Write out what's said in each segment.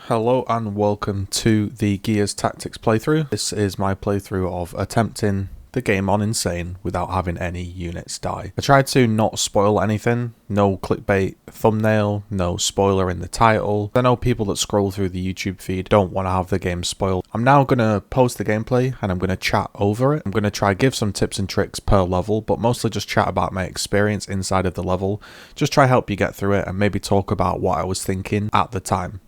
Hello and welcome to the Gears Tactics playthrough. This is my playthrough of attempting the game on Insane without having any units die. I tried to not spoil anything, no clickbait thumbnail, no spoiler in the title. I know people that scroll through the YouTube feed don't want to have the game spoiled. I'm now going to post the gameplay and I'm going to chat over it. I'm going to try give some tips and tricks per level, but mostly just chat about my experience inside of the level. Just try help you get through it and maybe talk about what I was thinking at the time.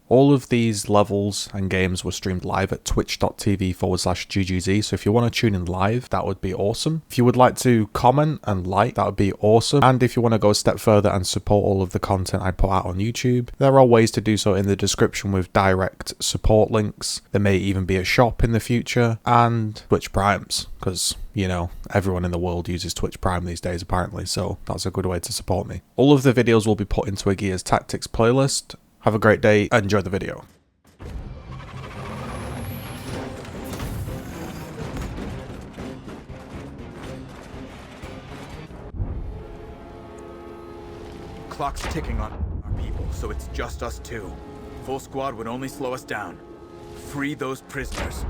All of these levels and games were streamed live at twitch.tv/GGZII, so if you want to tune in live, that would be awesome. If you would like to comment and like, that would be awesome. And if you want to go a step further and support all of the content I put out on YouTube, there are ways to do so in the description with direct support links. There may even be a shop in the future, and Twitch Primes, because, you know, everyone in the world uses Twitch Prime these days apparently, so that's a good way to support me. All of the videos will be put into a Gears Tactics playlist. Have a great day, enjoy the video. Clock's ticking on our people, so it's just us two. Full squad would only slow us down. Free those prisoners.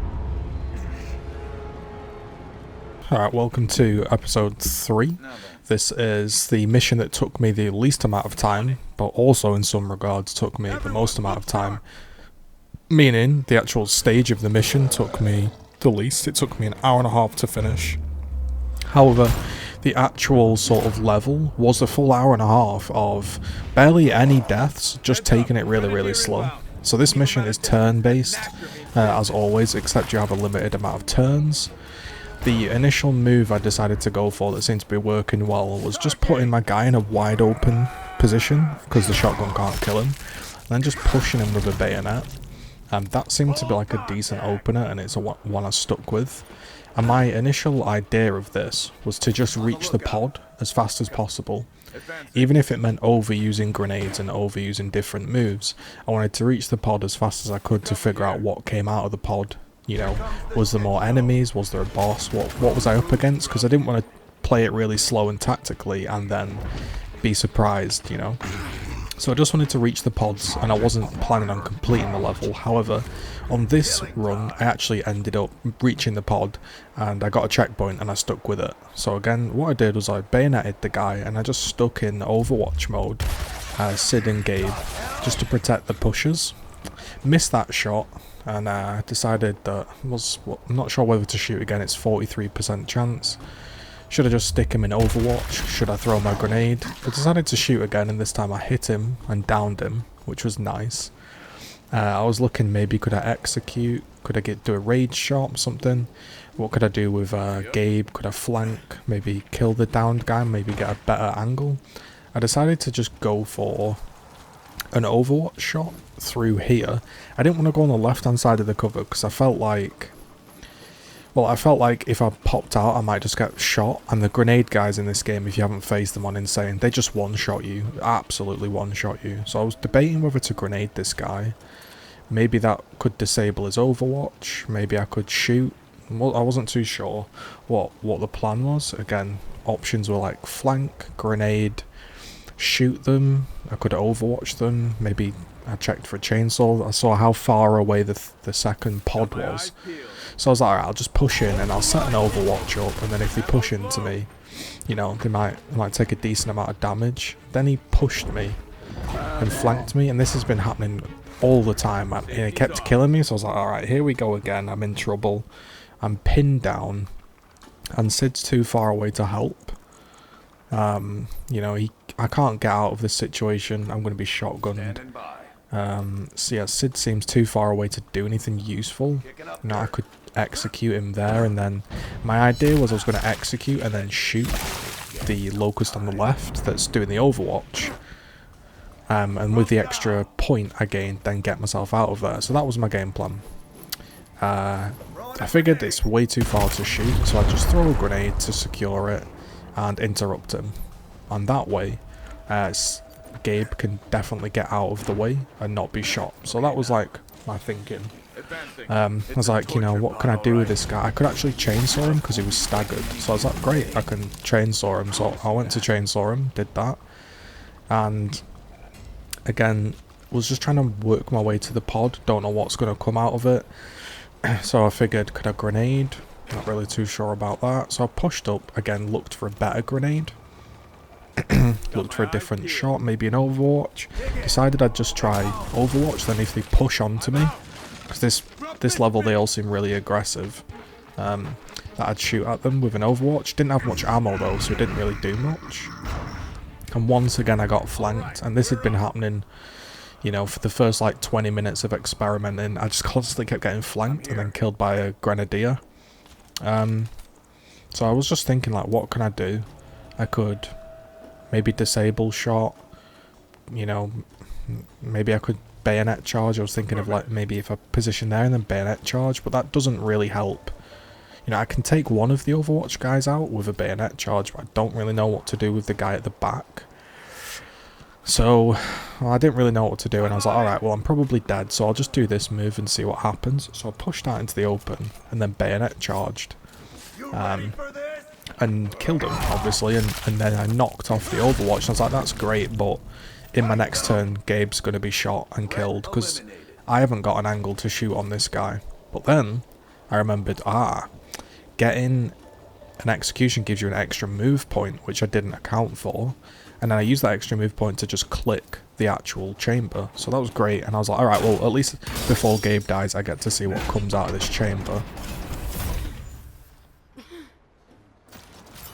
Alright, welcome to episode 3. This is the mission that took me the least amount of time, but also in some regards took me the most amount of time. Meaning, the actual stage of the mission took me the least. It took me an hour and a half to finish. However, the actual sort of level was a full hour and a half of barely any deaths, just taking it really slow. So this mission is turn-based, as always, except you have a limited amount of turns. The initial move I decided to go for that seemed to be working well was just putting my guy in a wide open position, because the shotgun can't kill him, and then just pushing him with a bayonet. And that seemed to be like a decent opener, and it's one I stuck with. And my initial idea of this was to just reach the pod as fast as possible. Even if it meant overusing grenades and overusing different moves, I wanted to reach the pod as fast as I could to figure out what came out of the pod. You know, was there more enemies? Was there a boss? What was I up against? Because I didn't want to play it really slow and tactically and then be surprised, you know. So I just wanted to reach the pods, and I wasn't planning on completing the level. However, on this run, I actually ended up reaching the pod, and I got a checkpoint, and I stuck with it. So again, what I did was I bayoneted the guy, and I just stuck in Overwatch mode, Sid and Gabe, just to protect the pushers. Missed that shot, and decided that I'm not sure whether to shoot again. It's 43% chance. Should I just stick him in Overwatch? Should I throw my grenade? I decided to shoot again, and this time I hit him and downed him, which was nice. I was looking, maybe could I execute? Could I do a raid shot or something? What could I do with Gabe? Could I flank? Maybe kill the downed guy? Maybe get a better angle? I decided to just go for an Overwatch shot through here. I didn't want to go on the left hand side of the cover because I felt like if I popped out I might just get shot, and the grenade guys in this game, if you haven't faced them on Insane, they just one-shot you, absolutely one-shot you. So I was debating whether to grenade this guy. Maybe that could disable his Overwatch, maybe I could shoot. Well, I wasn't too sure what the plan was. Again, options were like flank, grenade, shoot them. I could Overwatch them. Maybe I checked for a chainsaw. I saw how far away the second pod was. So I was like, alright, I'll just push in and I'll set an Overwatch up, and then if they push into me, you know, they might take a decent amount of damage. Then he pushed me and flanked me, and this has been happening all the time, and he kept killing me. So I was like, alright, here we go again. I'm in trouble. I'm pinned down, and Sid's too far away to help. You know, I can't get out of this situation. I'm going to be shotgunned. So yeah, Sid seems too far away to do anything useful. You know, I could execute him there, and then my idea was I was going to execute and then shoot the locust on the left that's doing the Overwatch. And with the extra point I gained, then get myself out of there. So that was my game plan. I figured it's way too far to shoot, so I just throw a grenade to secure it and interrupt him. And that way, Gabe can definitely get out of the way and not be shot. So that was like my thinking. I was like, you know, what can I do with this guy? I could actually chainsaw him because he was staggered. So I was like, great, I can chainsaw him. So I went to chainsaw him, did that. And again, was just trying to work my way to the pod. Don't know what's going to come out of it. So I figured, could I grenade? Not really too sure about that. So I pushed up again, looked for a better grenade. Looked for a different shot, maybe an Overwatch. Decided I'd just try Overwatch, then if they push onto me, because this level they all seem really aggressive, that I'd shoot at them with an Overwatch. Didn't have much ammo though, so it didn't really do much. And once again I got flanked, and this had been happening, you know, for the first like 20 minutes of experimenting. I just constantly kept getting flanked and then killed by a grenadier. So I was just thinking, like, what can I do? I could maybe disable shot, you know, maybe I could bayonet charge. I was thinking of like maybe if I position there and then bayonet charge, but that doesn't really help. You know, I can take one of the Overwatch guys out with a bayonet charge, but I don't really know what to do with the guy at the back. So, well, I didn't really know what to do, and I was like, alright, well, I'm probably dead, so I'll just do this move and see what happens. So I pushed out into the open, and then bayonet charged. And killed him, obviously, and then I knocked off the Overwatch, and I was like, that's great, but in my next turn, Gabe's going to be shot and killed, because I haven't got an angle to shoot on this guy. But then, I remembered, getting an execution gives you an extra move point, which I didn't account for. And then I used that extra move point to just click the actual chamber. So that was great. And I was like, alright, well, at least before Gabe dies, I get to see what comes out of this chamber.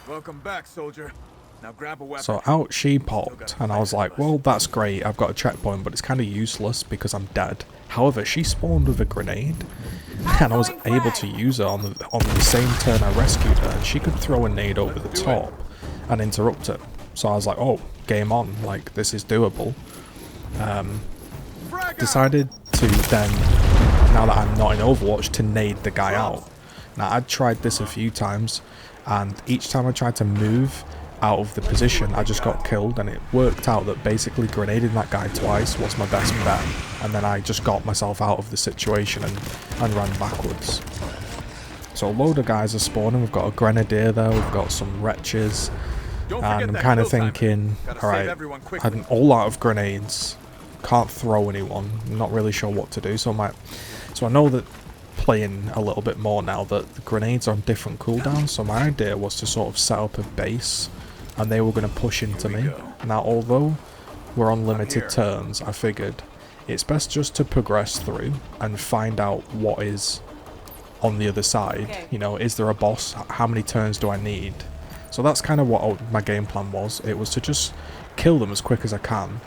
Welcome back, soldier. Now grab a weapon. So out she popped, and I was like, well, that's great. I've got a checkpoint, but it's kind of useless because I'm dead. However, she spawned with a grenade, and I was able to use her on the same turn I rescued her, and she could throw a nade over the top and interrupt it. So I was like, oh, game on, like, this is doable. Decided to then, now that I'm not in Overwatch, to nade the guy out. Now, I'd tried this a few times, and each time I tried to move out of the position, I just got killed, and it worked out that basically grenading that guy twice was my best bet. And then I just got myself out of the situation and ran backwards. So a load of guys are spawning. We've got a grenadier there, we've got some wretches. And I'm kind of thinking, alright, I'm all out of grenades, can't throw anyone, I'm not really sure what to do, so I know that playing a little bit more now that the grenades are on different cooldowns, so my idea was to sort of set up a base, and they were going to push into me. Now, although we're on limited turns, I figured it's best just to progress through and find out what is on the other side. You know, is there a boss? How many turns do I need? So that's kind of what my game plan was. It was to just kill them as quick as I can,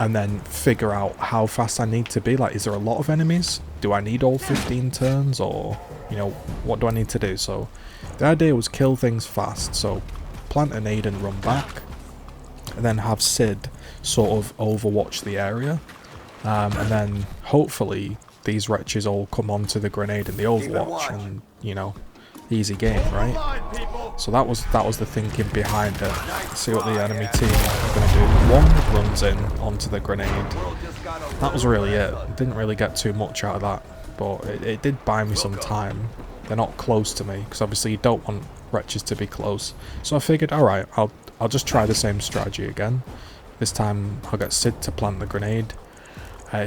and then figure out how fast I need to be. Like, is there a lot of enemies? Do I need all 15 turns, or, you know, what do I need to do? So the idea was kill things fast, so plant a nade and run back, and then have Sid sort of overwatch the area, and then hopefully these wretches all come onto the grenade and the Overwatch, and, you know, easy game, right? So that was the thinking behind it. See what the enemy team are going to do. One runs in onto the grenade. That was really it. Didn't really get too much out of that, but it did buy me some time. They're not close to me, because obviously you don't want wretches to be close. So I figured, alright, I'll just try the same strategy again. This time I'll get Sid to plant the grenade.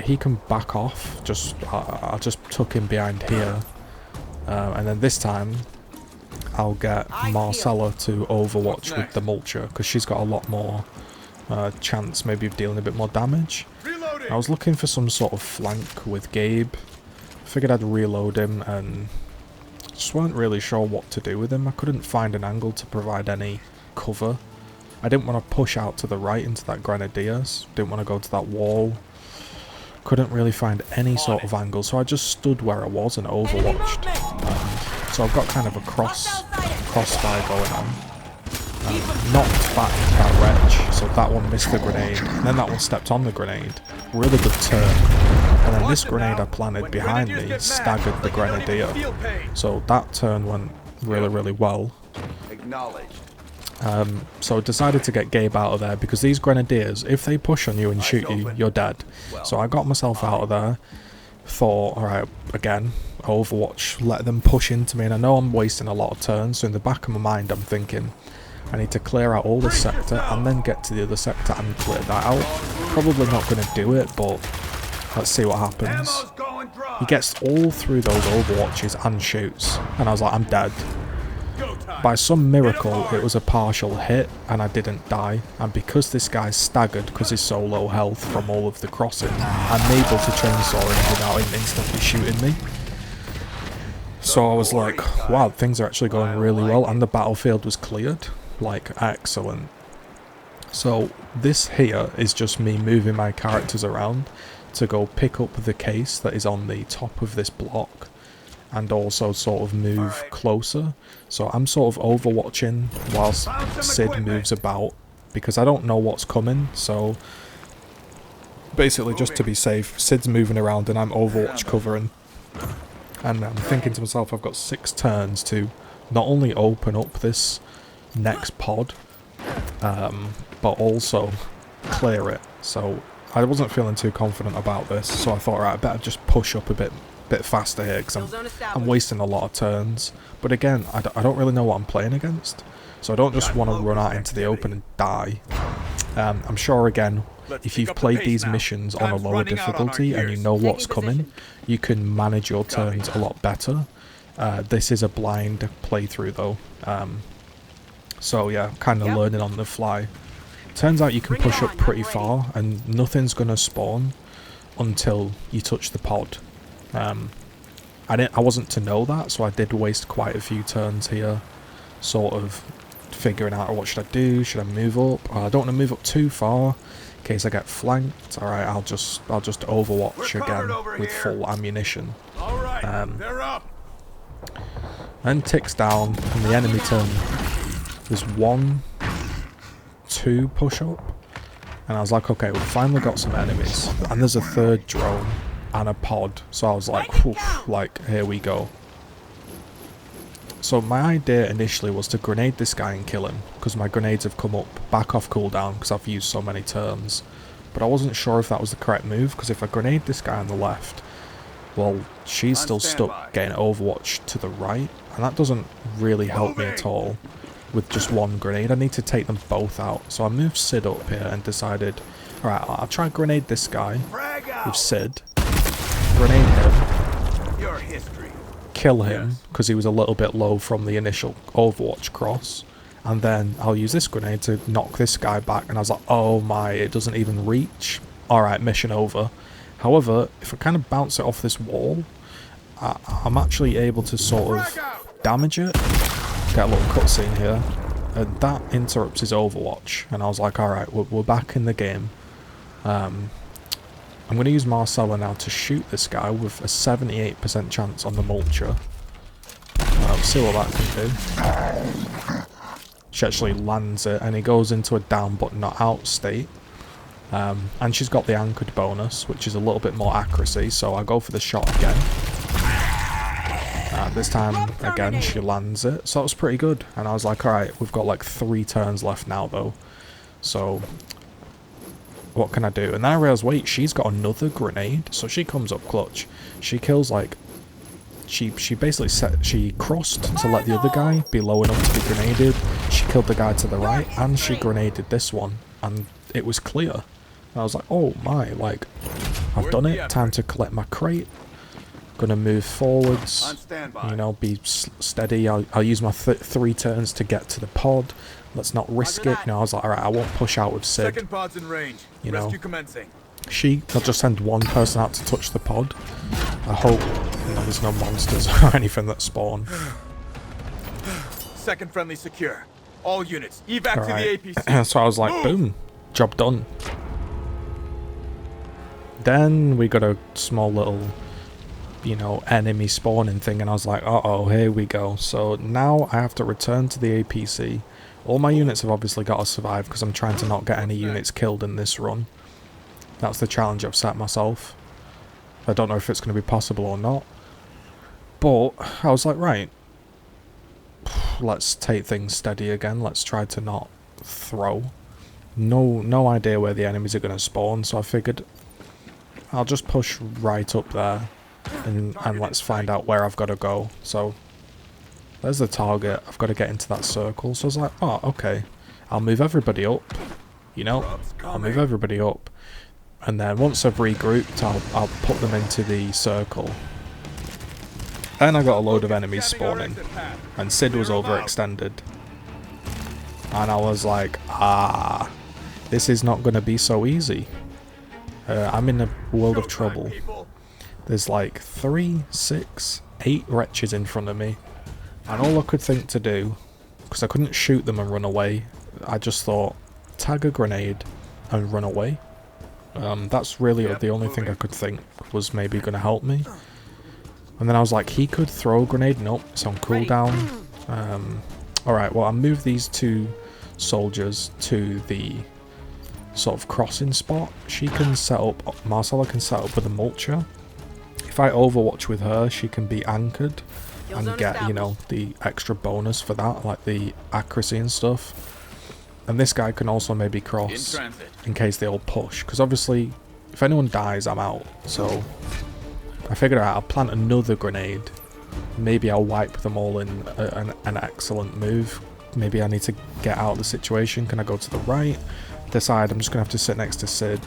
He can back off. I'll just tuck him behind here. And then this time I'll get Marcella to overwatch with the Mulcher, because she's got a lot more chance maybe of dealing a bit more damage. I was looking for some sort of flank with Gabe. Figured I'd reload him, and just weren't really sure what to do with him. I couldn't find an angle to provide any cover. I didn't want to push out to the right into that Grenadiers. Didn't want to go to that wall. Couldn't really find any sort of angle, so I just stood where I was and overwatched. So I've got kind of a crossfire going on. Knocked back that wretch, so that one missed the grenade, and then that one stepped on the grenade. Really good turn. And then this grenade I planted behind me staggered the grenadier. So that turn went really, really well. So I decided to get Gabe out of there, because these grenadiers, if they push on you and shoot you, you're dead. So I got myself out of there. Thought, alright, again, Overwatch, let them push into me, and I know I'm wasting a lot of turns, so in the back of my mind I'm thinking, I need to clear out all this sector and then get to the other sector and clear that out. Probably not going to do it, but Let's see what happens. He gets all through those overwatches and shoots. And I was like, I'm dead. By some miracle, it was a partial hit and I didn't die. And because this guy's staggered because he's so low health from all of the crossing, I'm able to chainsaw him without him instantly shooting me. So I was like, wow, things are actually going really well, and the battlefield was cleared. Like, excellent. So this here is just me moving my characters around to go pick up the case that is on the top of this block, and also sort of move closer. So I'm sort of overwatching whilst Sid moves about, because I don't know what's coming. So basically, just to be safe, Sid's moving around and I'm overwatch covering. And I'm thinking to myself, I've got 6 turns to not only open up this next pod, but also clear it. So I wasn't feeling too confident about this, so I thought, right, I better just push up a bit faster here, because I'm wasting a lot of turns. But again, I don't really know what I'm playing against, so I don't just want to run out into the open and die. I'm sure, again, if you've played these missions on a lower difficulty and you know what's coming, you can manage your turns a lot better. This is a blind playthrough though, so yeah, kind of learning on the fly. Turns out you can push up pretty far and nothing's gonna spawn until you touch the pod. I wasn't to know that, so I did waste quite a few turns here, sort of figuring out what should I do. Should I move up? I don't want to move up too far in case I get flanked. All right, I'll just overwatch again with full ammunition. They're up. Then ticks down, and the enemy turn. There's 1, 2 push up, and I was like, okay, we've finally got some enemies. And there's a 3rd drone and a pod, so I was like, whew, like, here we go. So my idea initially was to grenade this guy and kill him, because my grenades have come up back off cooldown because I've used so many turns. But I wasn't sure if that was the correct move, because if I grenade this guy on the left, well, she's still stuck getting overwatch to the right, and that doesn't really help me at all with just 1 grenade. I need to take them both out. So I moved Sid up here and decided, alright, I'll try and grenade this guy with Sid, grenade him, Your history. kill him because he was a little bit low from the initial overwatch cross, and then I'll use this grenade to knock this guy back. And I was like, oh my, it doesn't even reach. Alright, mission over. However, if I kind of bounce it off this wall, I'm actually able to sort of damage it. Get a little cutscene here, and that interrupts his overwatch. And I was like, alright, we're back in the game. I'm going to use Marcella now to shoot this guy with a 78% chance on the mulcher. See what that can do. She actually lands it, and he goes into a down but not out state. And she's got the anchored bonus, which is a little bit more accuracy, so I go for the shot again. This time, again, she lands it, so that was pretty good. And I was like, alright, we've got like 3 turns left now though, so what can I do? And then I realised, wait, she's got another grenade, so she comes up clutch. She kills, like, she basically she crossed to let the other guy be low enough to be grenaded. She killed the guy to the right, and she grenaded this one, and it was clear. And I was like, oh my, like, I've done it. Time to collect my crate. Gonna move forwards, you know, be steady. I'll use my 3 turns to get to the pod. Let's not risk it. You know, I was like, alright, I won't push out with Sid. Second pod's in range. You know, commencing. I'll just send 1 person out to touch the pod. I hope, you know, there's no monsters or anything that spawn. Second friendly secure. All units, evac to the APC. So I was like, boom, job done. Then we got a small little, you know, enemy spawning thing, and I was like, uh-oh, here we go. So now I have to return to the APC. All my units have obviously got to survive because I'm trying to not get any units killed in this run. That's the challenge I've set myself. I don't know if it's going to be possible or not. But I was like, right, let's take things steady again. Let's try to not throw. No idea where the enemies are going to spawn, so I figured I'll just push right up there. And let's find out where I've got to go. So there's the target. I've got to get into that circle. So I was like, oh, okay. I'll move everybody up. You know, I'll move everybody up. And then once I've regrouped, I'll put them into the circle. And I got a load of enemies spawning, and Sid was overextended. And I was like, this is not going to be so easy. I'm in a world of trouble. There's like 3, 6, 8 wretches in front of me. And all I could think to do, because I couldn't shoot them and run away, I just thought, tag a grenade and run away. That's really the only thing I could think was maybe going to help me. And then I was like, he could throw a grenade. Nope, it's on cooldown. Alright, well, I'll move these 2 soldiers to the sort of crossing spot. She can set up, Marcella can set up with a mulcher. If I overwatch with her, she can be anchored and get, you know, the extra bonus for that, like the accuracy and stuff. And this guy can also maybe cross in case they all push, because obviously if anyone dies, I'm out. So I figured out I'll plant another grenade. Maybe I'll wipe them all in an excellent move. Maybe I need to get out of the situation. Can I go to the right? Decide I'm just going to have to sit next to Sid.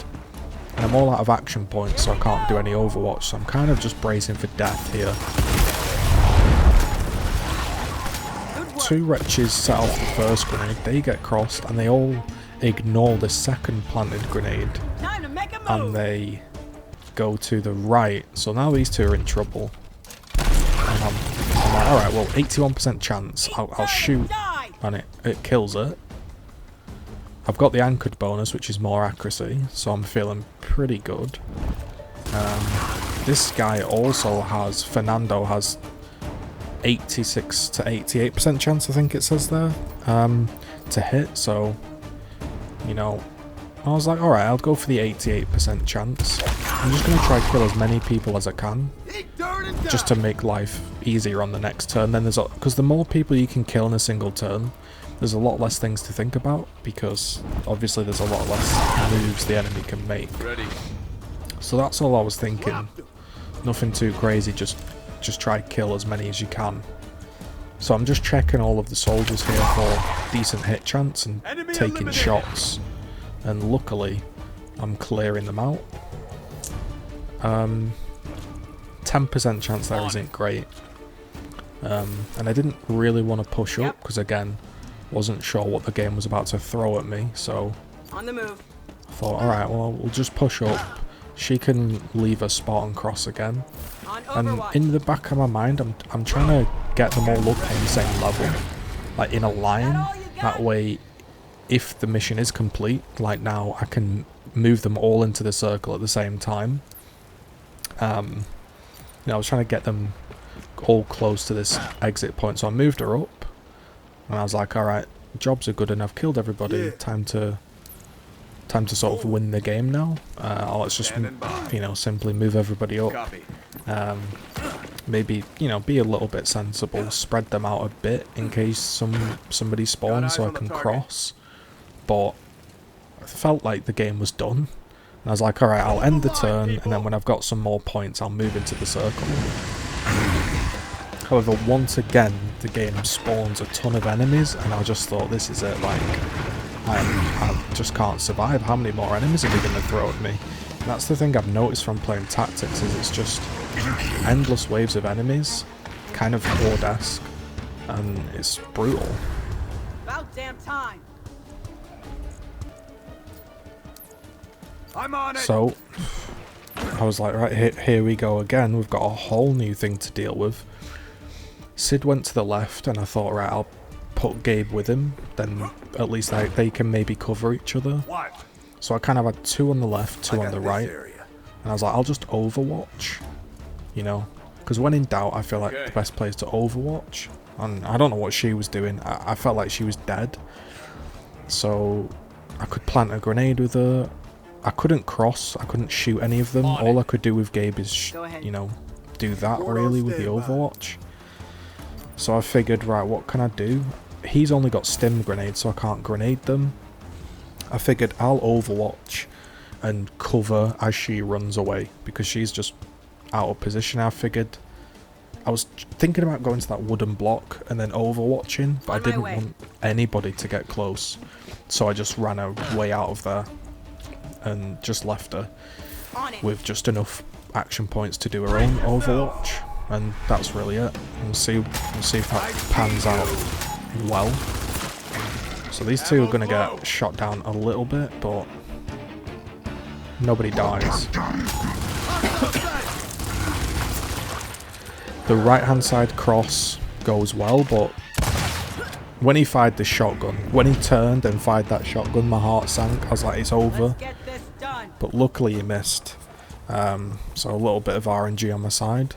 And I'm all out of action points, so I can't do any overwatch. So I'm kind of just bracing for death here. 2 wretches set off the first grenade. They get crossed, and they all ignore the second planted grenade. And they go to the right. So now these 2 are in trouble. And I'm like, alright, well, 81% chance. I'll shoot, and it kills it. I've got the anchored bonus, which is more accuracy, so I'm feeling pretty good. This guy also has, Fernando has 86 to 88% chance, I think it says there, to hit, so, you know, I was like, alright, I'll go for the 88% chance. I'm just going to try to kill as many people as I can, just to make life easier on the next turn. Then because the more people you can kill in a single turn, there's a lot less things to think about, because obviously there's a lot less moves the enemy can make. So that's all I was thinking. Nothing too crazy, just try to kill as many as you can. So I'm just checking all of the soldiers here for decent hit chance and taking shots. And luckily, I'm clearing them out. 10% chance there isn't great. And I didn't really want to push up, because again, wasn't sure what the game was about to throw at me, so on the move. I thought, alright, well, we'll just push up. She can leave a spot and cross again. And in the back of my mind, I'm trying to get them all up on the same level, like in a line. That way, if the mission is complete, like now, I can move them all into the circle at the same time. You know, I was trying to get them all close to this exit point, so I moved her up. And I was like, alright, jobs are good enough, killed everybody, time to sort of win the game now. Let's just, you know, simply move everybody up. Maybe, you know, be a little bit sensible, spread them out a bit in case somebody spawns so I can cross. But I felt like the game was done. And I was like, alright, I'll end the turn, and then when I've got some more points, I'll move into the circle. However, once again, the game spawns a ton of enemies, and I just thought, this is it, like, I just can't survive. How many more enemies are they going to throw at me? And that's the thing I've noticed from playing Tactics, is it's just endless waves of enemies, kind of horde-esque, and it's brutal. About damn time. I'm on it. So, I was like, right, here we go again. We've got a whole new thing to deal with. Sid went to the left, and I thought, right, I'll put Gabe with him. Then at least they can maybe cover each other. So I kind of had 2 on the left, 2 on the right. And I was like, I'll just overwatch. You know? Because when in doubt, I feel like the best play is to overwatch. And I don't know what she was doing. I felt like she was dead. So I could plant a grenade with her. I couldn't cross. I couldn't shoot any of them. All I could do with Gabe is, you know, do that really with the overwatch. So I figured, right, what can I do? He's only got stim grenades, so I can't grenade them. I figured I'll overwatch and cover as she runs away, because she's just out of position. I figured, I was thinking about going to that wooden block and then overwatching, but I didn't want anybody to get close. So I just ran way out of there. and just left her On it. with just enough action points to do her own Overwatch, and that's really it. We'll see if that pans out well. So these two are going to get shot down a little bit, but nobody dies. The right hand side cross goes well, but when he fired the shotgun, when he turned and fired that shotgun, my heart sank. I was like, it's over. Let's get this done. But luckily he missed. So a little bit of RNG on my side.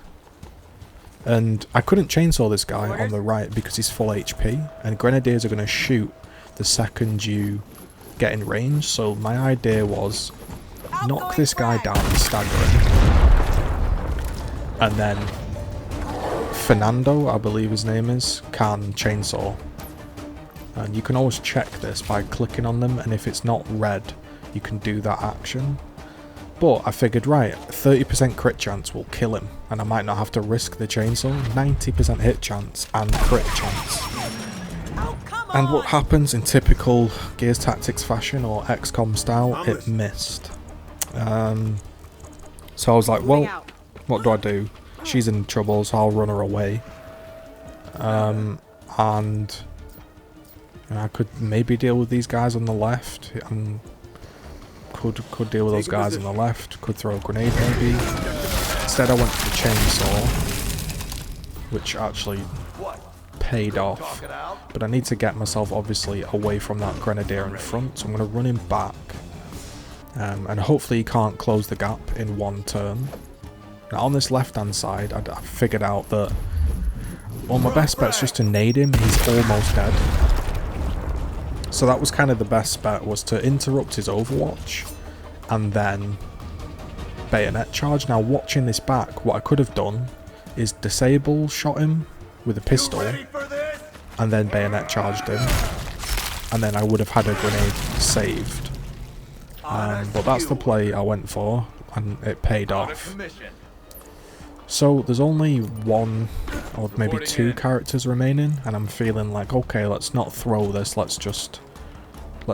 And I couldn't chainsaw this guy on the right because he's full HP. And grenadiers are going to shoot the second you get in range. So my idea was knock this guy down and stagger him. And then Fernando, I believe his name is, can chainsaw. And you can always check this by clicking on them, and if it's not red, you can do that action. But I figured, right, 30% crit chance will kill him, and I might not have to risk the chainsaw. 90% hit chance and crit chance. And what happens in typical Gears Tactics fashion or XCOM style, it missed. So I was like, well, what do I do? She's in trouble, so I'll run her away. And I could maybe deal with these guys on the left. Could deal with those guys on the left. Could throw a grenade maybe. Instead I went for the chainsaw, which actually paid off. But I need to get myself obviously away from that grenadier in front, so I'm going to run him back. And hopefully he can't close the gap in one turn. Now on this left hand side, I figured out that, well, my best bet's just to nade him. He's almost dead. So that was kind of the best bet, was to interrupt his Overwatch and then bayonet charge. Now watching this back, what I could have done is disable shot him with a pistol and then bayonet charged him, and then I would have had a grenade saved. But that's the play I went for, and it paid off. So there's only one or maybe two characters remaining, and I'm feeling like, okay, let's not throw this, let's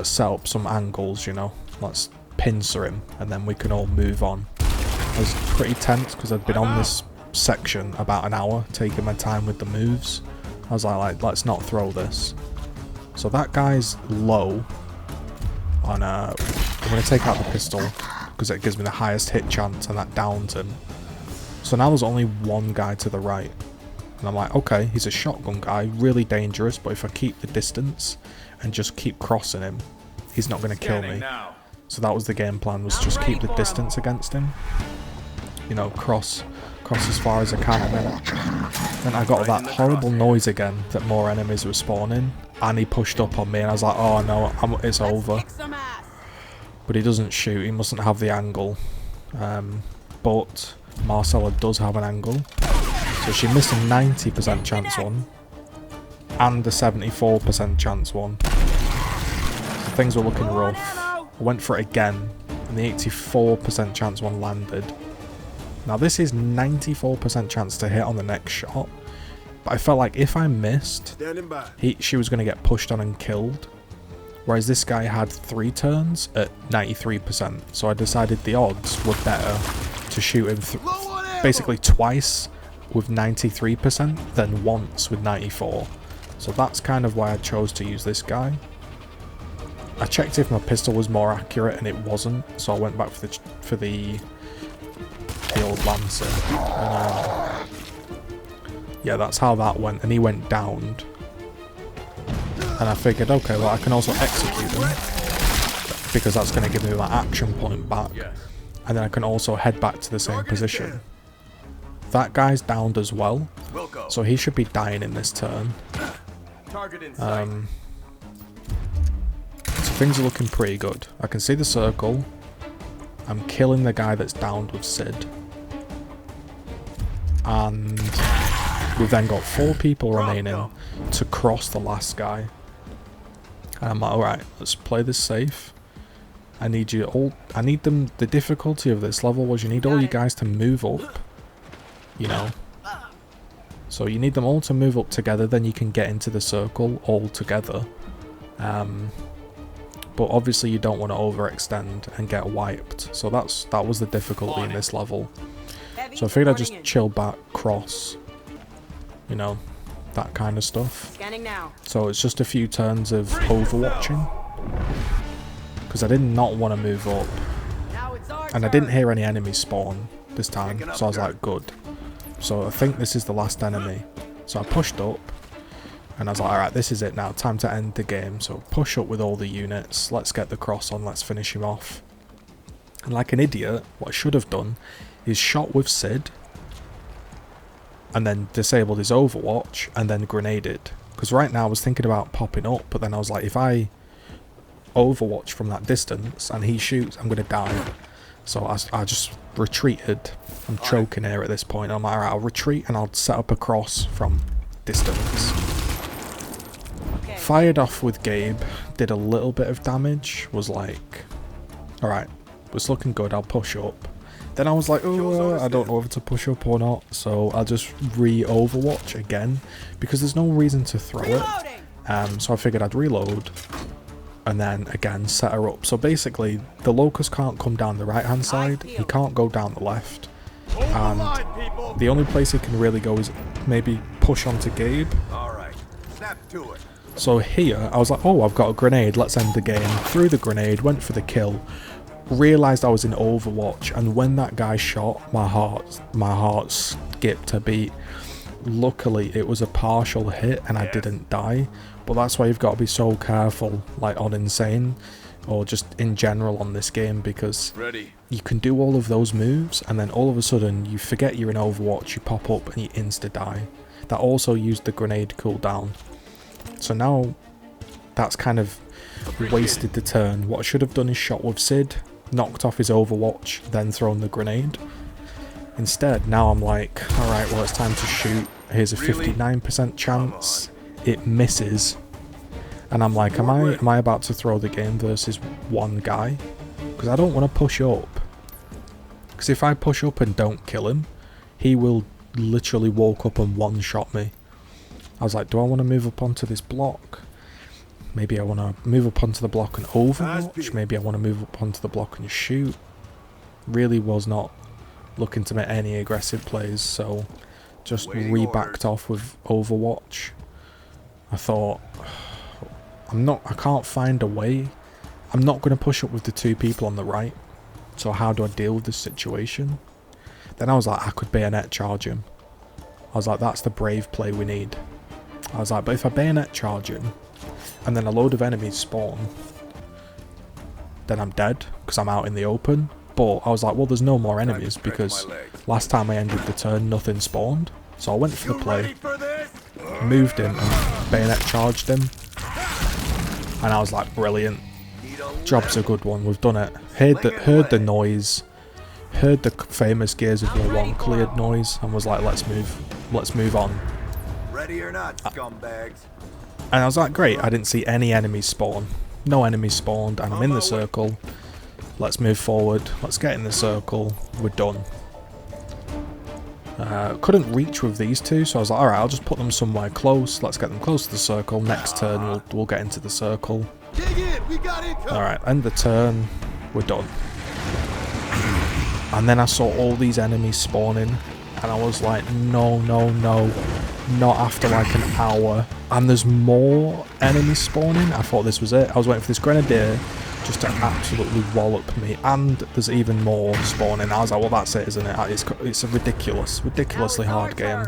set up some angles, you know, let's pincer him, and then we can all move on. I was pretty tense because I'd been on this section about an hour, taking my time with the moves. I was like, let's not throw this. So that guy's low on I'm going to take out the pistol because it gives me the highest hit chance, and that downs him. So now there's only one guy to the right, and I'm like, okay, he's a shotgun guy, really dangerous, but if I keep the distance and just keep crossing him, he's not going to kill me. So that was the game plan, was just keep the distance against him, you know, cross as far as I can, and then I got that horrible noise again that more enemies were spawning, and he pushed up on me, and I was like, oh no, it's over. But he doesn't shoot, he mustn't have the angle. But Marcella does have an angle, so she missed a 90% chance one and a 74% chance one. So things were looking rough. I went for it again, and the 84% chance one landed. Now this is 94% chance to hit on the next shot, but I felt like if I missed, she was going to get pushed on and killed. Whereas this guy had 3 turns at 93%, so I decided the odds were better to shoot him basically twice with 93% than once with 94. So that's kind of why I chose to use this guy. I checked if my pistol was more accurate, and it wasn't, so I went back for the old Lancer. And, yeah, that's how that went, and he went downed. And I figured, okay, well I can also execute him, because that's going to give me my action point back. And then I can also head back to the same position. That guy's downed as well, so he should be dying in this turn. So things are looking pretty good. I can see the circle. I'm killing the guy that's downed with Sid. And we've then got 4 people remaining to cross the last guy. And I'm like, alright, let's play this safe. I need you all, the difficulty of this level was you need all you guys to move up, you know. So you need them all to move up together, then you can get into the circle all together. But but obviously you don't want to overextend and get wiped. So that was the difficulty in this level. So I figured I'd just chill back, cross, you know, that kind of stuff. Scanning now. So it's just a few turns of overwatching, because I did not want to move up, Now it's our and I turn. didn't hear any enemies spawn this time, so I was like, good. So I think this is the last enemy. So I pushed up, and I was like, alright, this is it now, time to end the game. So push up with all the units, let's get the cross on, let's finish him off. And like an idiot, what I should have done is shot with Sid, and then disabled his overwatch, and then grenaded. Because right now I was thinking about popping up, but then I was like, if I overwatch from that distance and he shoots, I'm going to die. So I just retreated. I'm choking here at this point. I'm like, alright, I'll retreat and I'll set up a cross from distance. Okay. Fired off with Gabe, did a little bit of damage, was like, alright, it's looking good, I'll push up. Then I was like, oh, I don't know whether to push up or not, so I'll just re-overwatch again, because there's no reason to throw it. Reloading. So I figured I'd reload, and then again set her up. So basically, the Locust can't come down the right-hand side, he can't go down the left, and the only place he can really go is maybe push onto Gabe. Alright, snap to it. So here, I was like, oh, I've got a grenade, let's end the game. Threw the grenade, went for the kill, realised I was in Overwatch, and when that guy shot, my heart skipped a beat. Luckily, it was a partial hit and I didn't die, but that's why you've got to be so careful, like on Insane, or just in general on this game, because you can do all of those moves, and then all of a sudden, you forget you're in Overwatch, you pop up and you insta-die. That also used the grenade cooldown. So now, that's kind of wasted the turn. What I should have done is shot with Sid, knocked off his Overwatch, then thrown the grenade. Instead, now I'm like, alright, well it's time to shoot. Here's a 59% chance. It misses. And I'm like, am I about to throw the game versus one guy? Because I don't want to push up. Because if I push up and don't kill him, he will literally walk up and one-shot me. I was like, do I want to move up onto this block? Maybe I want to move up onto the block and overwatch. Maybe I want to move up onto the block and shoot. Really was not looking to make any aggressive plays, so just re-backed off with overwatch. I thought, I can't find a way. I'm not going to push up with the two people on the right. So how do I deal with this situation? Then I was like, I could bayonet charge him. I was like, that's the brave play we need. I was like, but if I bayonet charge him, and then a load of enemies spawn, then I'm dead, because I'm out in the open. But I was like, well, there's no more enemies, because last time I ended the turn, nothing spawned. So I went for the play, moved him, and bayonet charged him. And I was like, brilliant. Job's a good one, we've done it. Heard the noise, heard the famous Gears of War 1 cleared noise, and was like, let's move on. Ready or not, scumbags. And I was like, great, I didn't see any enemies spawn. No enemies spawned, and I'm in the circle. Let's move forward, let's get in the circle, we're done. Couldn't reach with these two, so I was like, alright, I'll just put them somewhere close, let's get them close to the circle, next turn we'll get into the circle. Alright, end the turn, we're done. And then I saw all these enemies spawning, and I was like, no, not after like an hour. And there's more enemies spawning. I thought this was it. I was waiting for this grenadier just to absolutely wallop me, and there's even more spawning. I was like, well, that's it, isn't it? It's a ridiculously hard game.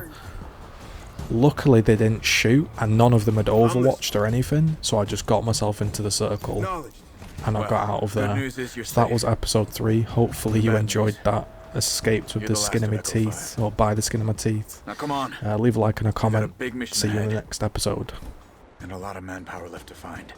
Luckily they didn't shoot, and none of them had overwatched or anything, so I just got myself into the circle and I got out of there. So that was episode 3. Hopefully you enjoyed that. Escaped with the skin of my teeth, or by the skin of my teeth. Now come on. Leave a like and a comment. Big mission See you in the ahead. next episode. And a lot of manpower left to find.